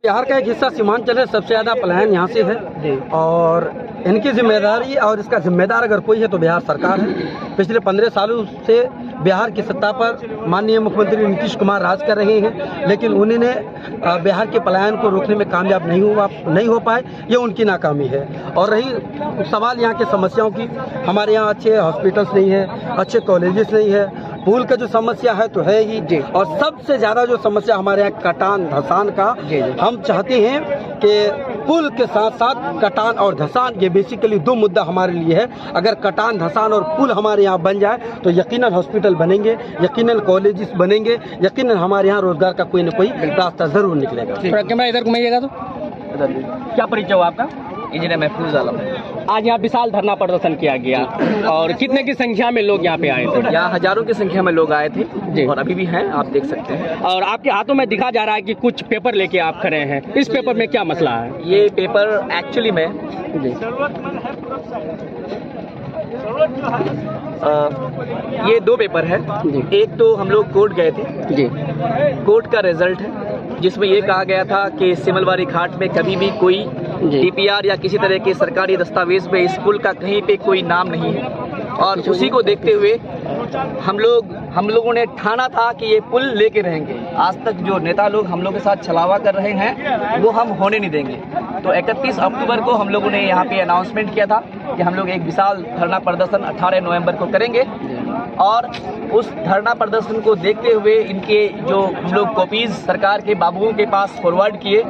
बिहार का एक हिस्सा सीमांचल है, सबसे ज़्यादा पलायन यहाँ से है और इनकी जिम्मेदारी और इसका जिम्मेदार अगर कोई है तो बिहार सरकार है। पिछले 15 सालों से बिहार की सत्ता पर माननीय मुख्यमंत्री नीतीश कुमार राज कर रहे हैं, लेकिन उन्होंने बिहार के पलायन को रोकने में कामयाब नहीं हो पाए। ये उनकी नाकामी है। और रही सवाल यहाँ की समस्याओं की, हमारे यहाँ अच्छे हॉस्पिटल्स नहीं है, अच्छे कॉलेजेस नहीं है, पुल का जो समस्या है तो है ही, और सबसे ज़्यादा जो समस्या हमारे यहाँ कटान धसान का। हम चाहते हैं कि पुल के साथ साथ कटान और धसान, ये बेसिकली दो मुद्दा हमारे लिए है। अगर कटान धसान और पुल हमारे यहाँ बन जाए तो यकीनन हॉस्पिटल बनेंगे, यकीनन कॉलेजेस बनेंगे, यकीनन हमारे यहाँ रोजगार का कोई न कोई रास्ता जरूर निकलेगा। कैमरा इधर घुमाइएगा तो। क्या परिचय हुआ आपका? इंजीनियर महफूज आलम। आज यहाँ विशाल धरना प्रदर्शन किया गया और कितने की संख्या में लोग यहाँ पे आए थे? यहाँ हजारों की संख्या में लोग आए थे और अभी भी हैं, आप देख सकते हैं। और आपके हाथों में दिखा जा रहा है कि कुछ पेपर लेके आप खड़े हैं, इस पेपर में क्या मसला है? ये पेपर एक्चुअली में ये दो पेपर है। एक तो हम लोग कोर्ट गए थे, कोर्ट का रिजल्ट है जिसमें ये कहा गया था कि सिमलवारी घाट में कभी भी कोई डीपीआर या किसी तरह के सरकारी दस्तावेज में इस पुल का कहीं पे कोई नाम नहीं है। और उसी को देखते हुए हम लोगों ने ठाना था कि ये पुल लेके रहेंगे। आज तक जो नेता लोग हम लोग के साथ छलावा कर रहे हैं वो हम होने नहीं देंगे। तो 31 अक्टूबर को हम लोगों ने यहाँ पे अनाउंसमेंट किया था कि हम लोग एक विशाल धरना प्रदर्शन 18 नवंबर को करेंगे। और उस धरना प्रदर्शन को देखते हुए इनके जो हम लोग कॉपीज सरकार के बाबुओं के पास फॉरवर्ड किए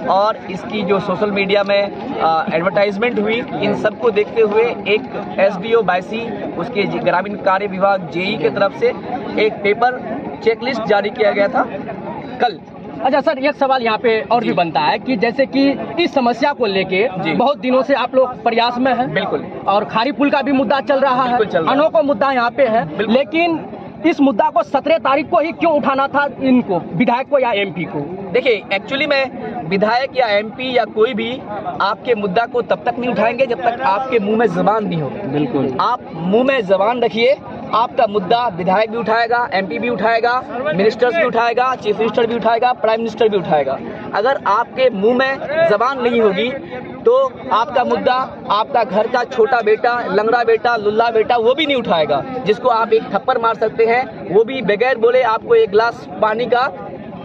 और इसकी जो सोशल मीडिया में एडवर्टाइजमेंट हुई, इन सबको देखते हुए एक SDO बायसी उसके ग्रामीण कार्य विभाग JE के तरफ से एक पेपर चेकलिस्ट जारी किया गया था कल। अच्छा सर, एक सवाल यहाँ पे और भी बनता है कि जैसे कि इस समस्या को लेके बहुत दिनों से आप लोग प्रयास में हैं। बिल्कुल। और खारी पुल का भी मुद्दा चल रहा है, अनोखा मुद्दा यहाँ पे है, लेकिन इस मुद्दा को 17 तारीख को ही क्यों उठाना था इनको, विधायक को या MP को? देखिए, एक्चुअली में विधायक या MP या कोई भी आपके मुद्दा को तब तक नहीं उठाएंगे जब तक आपके मुंह में जबान नहीं हो। बिल्कुल। आप मुंह में जबान रखिए, आपका मुद्दा विधायक भी उठाएगा, MP भी उठाएगा, मिनिस्टर्स भी उठाएगा, चीफ मिनिस्टर भी उठाएगा, प्राइम मिनिस्टर भी उठाएगा। अगर आपके मुंह में जबान नहीं होगी तो आपका मुद्दा आपका घर का छोटा बेटा, लंगड़ा बेटा, लुल्ला बेटा वो भी नहीं उठाएगा, जिसको आप एक थप्पड़ मार सकते हैं, वो भी बगैर बोले आपको एक गिलास पानी का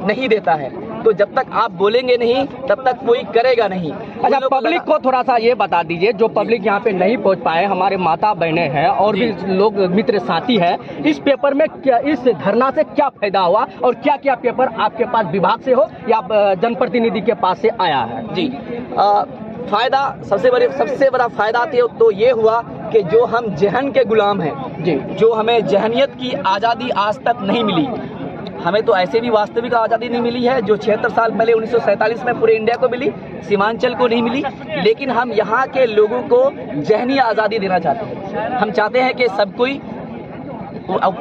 नहीं देता है। तो जब तक आप बोलेंगे नहीं तब तक कोई करेगा नहीं। अच्छा, पब्लिक को थोड़ा सा ये बता दीजिए, जो पब्लिक यहाँ पे नहीं पहुँच पाए, हमारे माता बहनें हैं और भी लोग मित्र साथी हैं, इस पेपर में क्या, इस धरना से क्या फायदा हुआ और क्या क्या पेपर आपके पास विभाग से हो या जनप्रतिनिधि के पास से आया है? जी, फायदा सबसे बड़ा फायदा तो ये हुआ कि जो हम जहन के गुलाम हैं जी, जो हमें जहनियत की आज़ादी आज तक नहीं मिली, हमें तो ऐसे भी वास्तविक आज़ादी नहीं मिली है जो 76 साल पहले 1947 में पूरे इंडिया को मिली, सीमांचल को नहीं मिली। लेकिन हम यहाँ के लोगों को जहनी आज़ादी देना चाहते हैं। हम चाहते हैं कि सब कोई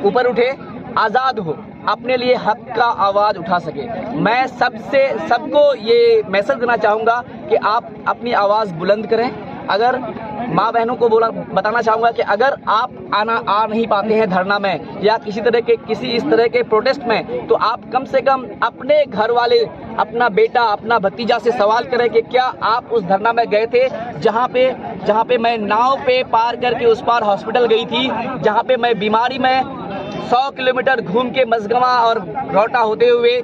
ऊपर उठे, आज़ाद हो, अपने लिए हक का आवाज़ उठा सके। मैं सबको ये मैसेज देना चाहूँगा कि आप अपनी आवाज़ बुलंद करें। अगर माँ बहनों को बताना चाहूँगा कि अगर आप आ नहीं पाते हैं धरना में या किसी इस तरह के प्रोटेस्ट में, तो आप कम से कम अपने घर वाले, अपना बेटा, अपना भतीजा से सवाल करें कि क्या आप उस धरना में गए थे जहाँ पे मैं नाव पे पार करके उस पार हॉस्पिटल गई थी, जहाँ पे मैं बीमारी में 100 किलोमीटर घूम के मसगवा और रौटा होते हुए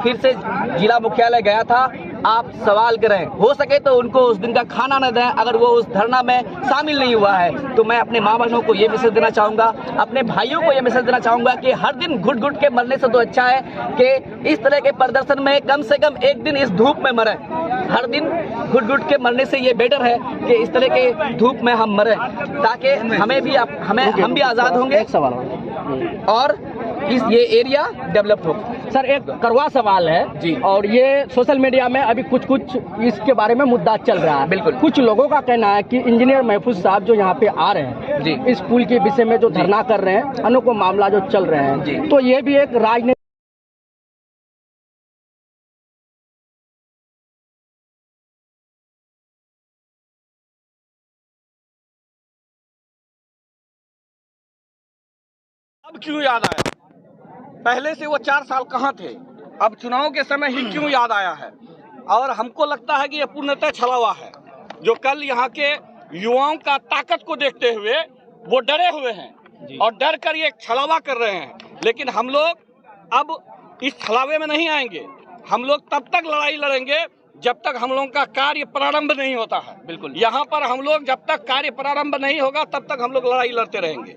फिर से जिला मुख्यालय गया था। आप सवाल करें, हो सके तो उनको उस दिन का खाना न दें अगर वो उस धरना में शामिल नहीं हुआ है। तो मैं अपने माँ बहनों को ये मैसेज देना चाहूँगा, अपने भाइयों को ये मैसेज देना चाहूँगा कि हर दिन घुट घुट के मरने से तो अच्छा है कि इस तरह के प्रदर्शन में कम से कम एक दिन इस धूप में मरें। हर दिन घुट घुट के मरने से ये बेटर है कि इस तरह के धूप में हम मरें, ताकि हम भी आज़ाद होंगे। एक सवाल और ये एरिया डेवलप होगा। सर, एक कड़वा सवाल है जी, और ये सोशल मीडिया में अभी कुछ इसके बारे में मुद्दा चल रहा है। बिल्कुल। कुछ लोगों का कहना है कि इंजीनियर महफूज साहब जो यहाँ पे आ रहे हैं जी, इस पुल के विषय में जो धरना कर रहे हैं, अनोखा मामला जो चल रहे हैं जी, तो ये भी एक राजनीति। अब क्यों याद आया? पहले से वो 4 साल कहाँ थे? अब चुनाव के समय ही क्यों याद आया है? और हमको लगता है कि ये पूर्णतः छलावा है। जो कल यहाँ के युवाओं का ताकत को देखते हुए वो डरे हुए हैं और डर कर ये छलावा कर रहे हैं। लेकिन हम लोग अब इस छलावे में नहीं आएंगे। हम लोग तब तक लड़ाई लड़ेंगे जब तक हम लोगों का कार्य प्रारंभ नहीं होता है। बिल्कुल। यहाँ पर हम लोग जब तक कार्य प्रारंभ नहीं होगा तब तक हम लोग लड़ाई लड़ते रहेंगे।